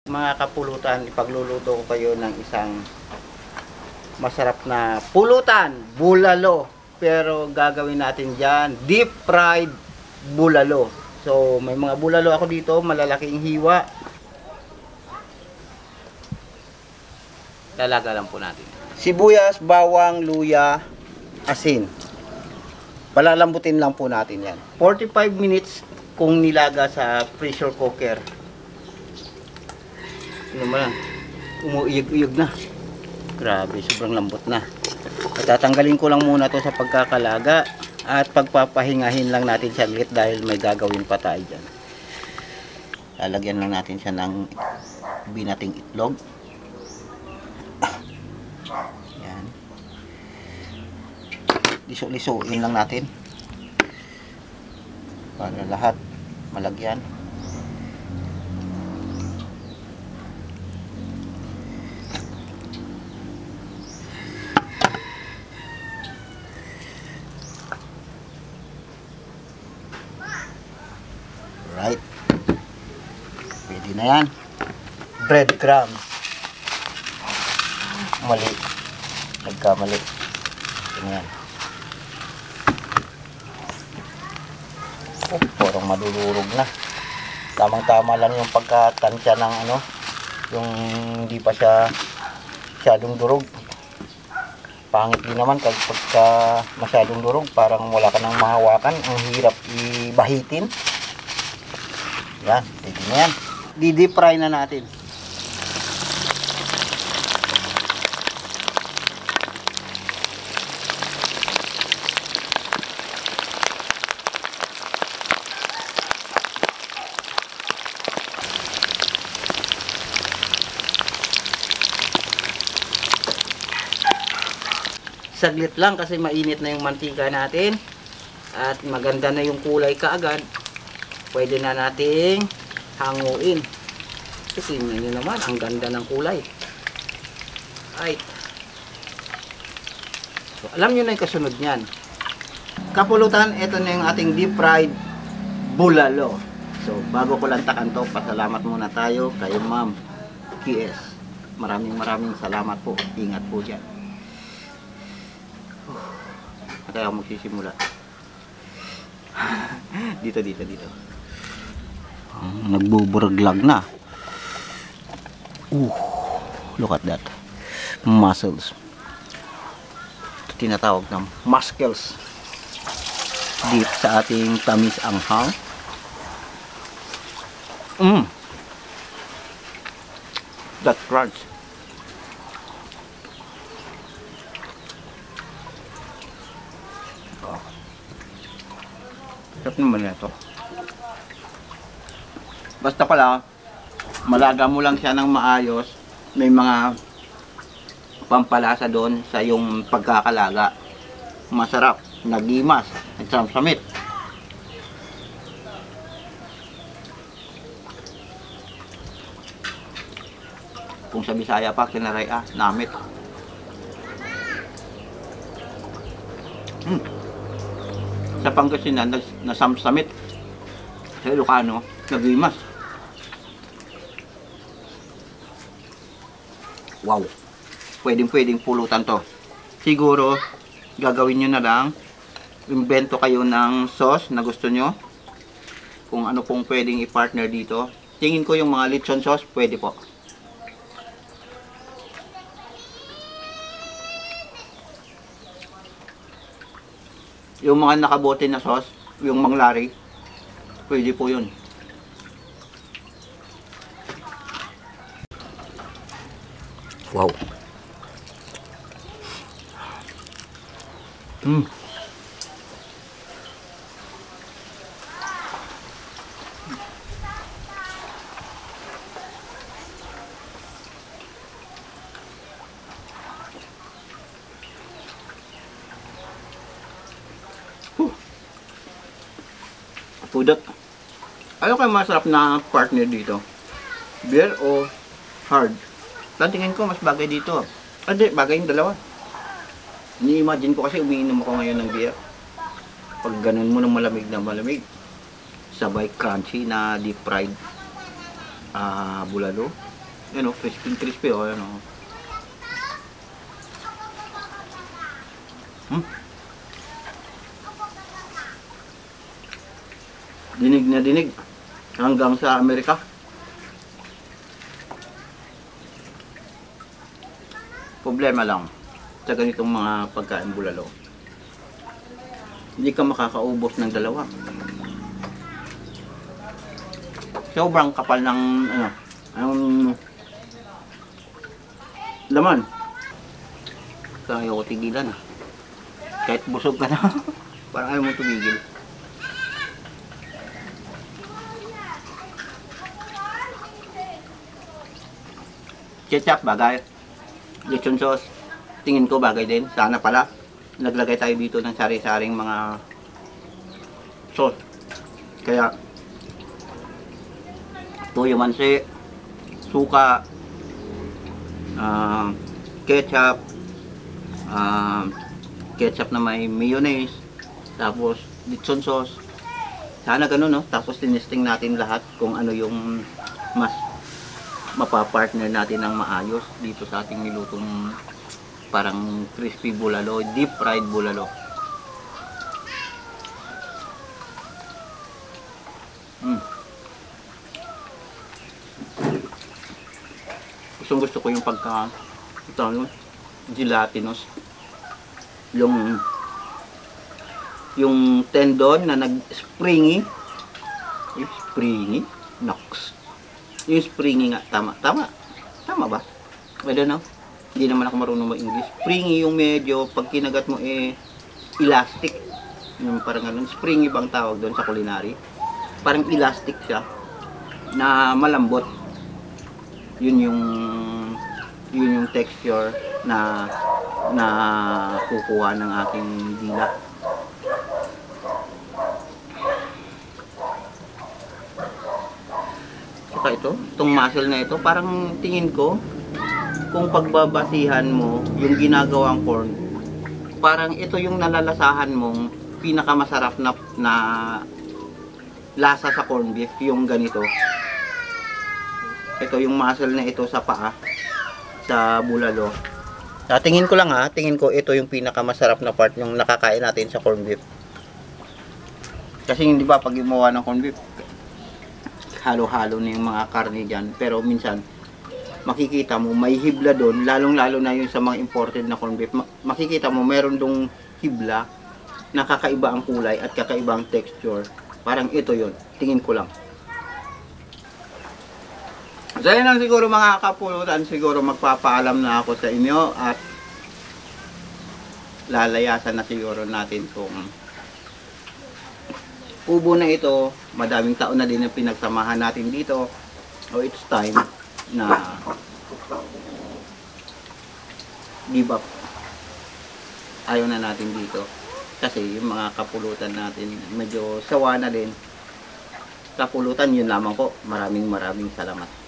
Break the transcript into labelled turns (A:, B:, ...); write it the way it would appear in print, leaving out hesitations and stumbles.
A: Mga kapulutan, ipagluluto ko kayo ng isang masarap na pulutan, bulalo. Pero gagawin natin dyan, deep fried bulalo. So may mga bulalo ako dito, malalaking hiwa. Lalaga lang po natin. Sibuyas, bawang, luya, asin. Palalambutin lang po natin yan. 45 minutes kung nilaga sa pressure cooker. Ano mo lang, umuiyog-iyog na. Grabe, sobrang lambot na. At tatanggalin ko lang muna to sa pagkakalaga at pagpapahingahin lang natin saglit dahil may gagawin pa tayo dyan. Lalagyan lang natin siya ng binating itlog. Yan. Liso-lisuin lang natin para lahat malagyan. Right. Pwede na yan. Breadcrumbs. Mali. Nagkamali. Ito na yan. Oh, parang madururog na. Tamang-tama lang yung pagkatansya ng ano, yung hindi pa siya masyadong durog. Pangit din naman kapag masyadong durog, parang wala ka nang mahawakan. Ang hirap ibahitin. Yan, pwede na yan. Di-deep fry na natin. Saglit lang kasi mainit na yung mantika natin at maganda na yung kulay kaagad. Pwede na nating hanguin. So, tingnan nyo naman, ang ganda ng kulay. Ay. So, alam nyo na yung kasunod nyan. Kapulutan, ito na yung ating deep fried bulalo. So, bago ko lantakan to, pasalamat muna tayo kay Ma'am QS. Maraming salamat po. Ingat po dyan. Kaya ako magsisimula. Dito. Nagbuburaglag na. Look at that. Muscles. Ito tinatawag na muscles. Deep sa ating tamis anghang. That crunch. Sarap naman ito. Basta pala, malaga mo lang siya ng maayos. May mga pampalasa doon sa yung pagkakalaga. Masarap, nagimas, nagsamsamit. Kung sa Bisaya pa, kinaray namit. Sa Pangasinan, nasamsamit. Sa Ilocano, nagimas. Wow. Pwedeng pulutan to. Siguro, gagawin nyo na lang. Invento kayo ng sauce na gusto nyo. Kung ano pong pwedeng i-partner dito. Tingin ko yung mga lechon sauce, pwede po. Yung mga nakabote na sauce, yung manglari, pwede po yun. Wow. Pudot. Ano kayo masarap na partner dito? Beer o hard? Tingin ko mas bagay dito. Hindi, bagay yung dalawa. Ni-imagine ko kasi umiinom ako ngayon ng beer. Pag ganun mo ng malamig na malamig. sabay crunchy na deep fried bulalo. Yan o, crispy o. Yan o. Dinig na dinig hanggang sa Amerika. Problema lang sa ganitong mga pagkain bulalo, hindi ka makakaubos ng dalawa. Sobrang kapal ng ang laman. Kaya ayaw ko tigilan kahit busog ka na. Parang ayaw mo tumigil. Ketchup bagay, lechon sauce tingin ko bagay din. Sana pala naglagay tayo dito ng sari-saring mga sauce. Kaya toyo mansi, suka, ketchup, ketchup na may mayonnaise, tapos lechon sauce. Sana ganun, no? Tapos tinesting natin lahat kung ano yung mas mapapartner natin ng maayos dito sa ating nilutong parang crispy bulalo, deep fried bulalo. Gusto ko yung pagka gelatinous, yung tendon na nag-springy, nox. Yung springy nga, tama ba? I don't know. Hindi naman ako marunong mag-English. Springy yung medyo, pag kinagat mo elastic. Yung parang ganun. Springy bang tawag doon sa culinary? Parang elastic siya, na malambot. Yun yung texture na kukuha ng aking dila. Saka itong muscle na ito, parang tingin ko, kung pagbabasihan mo yung ginagawang corn, parang ito yung nalalasahan mong pinakamasarap na lasa sa corn beef, yung ganito. Ito yung muscle na ito sa paa, sa bulalo. Tingin ko lang tingin ko ito yung pinakamasarap na part yung nakakain natin sa corn beef. Kasi hindi ba pag gumawa ng corn beef, halo-halo na yung mga karne dyan, pero minsan makikita mo may hibla doon, lalong-lalo na yung sa mga imported na corned beef. Makikita mo meron dong hibla na kakaiba ang kulay at kakaiba ang texture. Parang ito yon, tingin ko lang. So yun lang siguro mga kapulutan, siguro magpapaalam na ako sa inyo at lalayasan na siguro natin kung kubo na ito. Madaming taon na din ang pinagsamahan natin dito. So it's time na give up. Ayaw na natin dito kasi yung mga kapulutan natin medyo sawa na din. Kapulutan, yun lamang po. Maraming salamat.